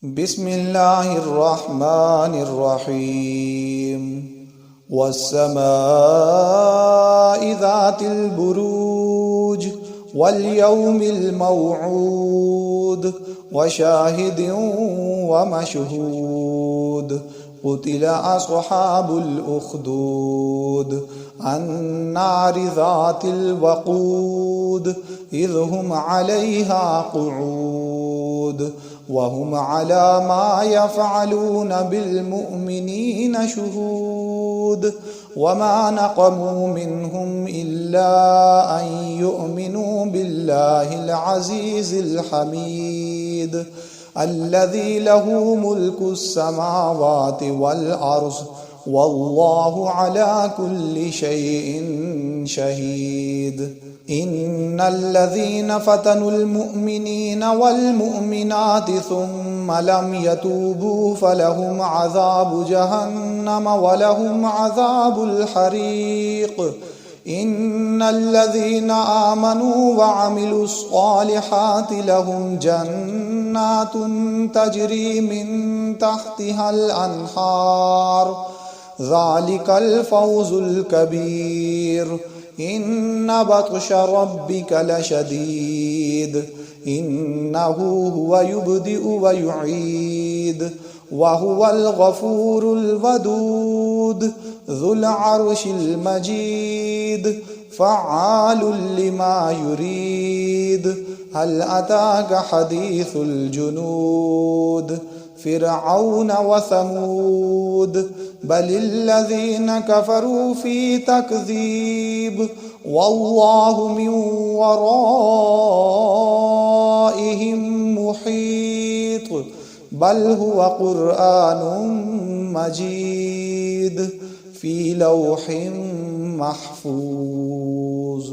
بسم الله الرحمن الرحيم والسماء ذات البروج واليوم الموعود وشاهد ومشهود قتل أصحاب الأخدود النار ذات الوقود إذ هم عليها قعود وهم على ما يفعلون بالمؤمنين شهود وما نقموا منهم إلا أن يؤمنوا بالله العزيز الحميد الذي له ملك السماوات والأرض والله على كل شيء شهيد إن الذين فتنوا المؤمنين والمؤمنات ثم لم يتوبوا فلهم عذاب جهنم ولهم عذاب الحريق إن الذين آمنوا وعملوا الصالحات لهم جنات تجري من تحتها الأنهار ذلك الفوز الكبير إن بطش ربك لشديد إنه هو يبدئ ويعيد وهو الغفور الودود ذو العرش المجيد فعال لما يريد هل أتاك حديث الجنود فرعون وثمود بل الذين كفروا في تكذيب والله من ورائهم محيط بل هو قرآن مجيد في لوح محفوظ.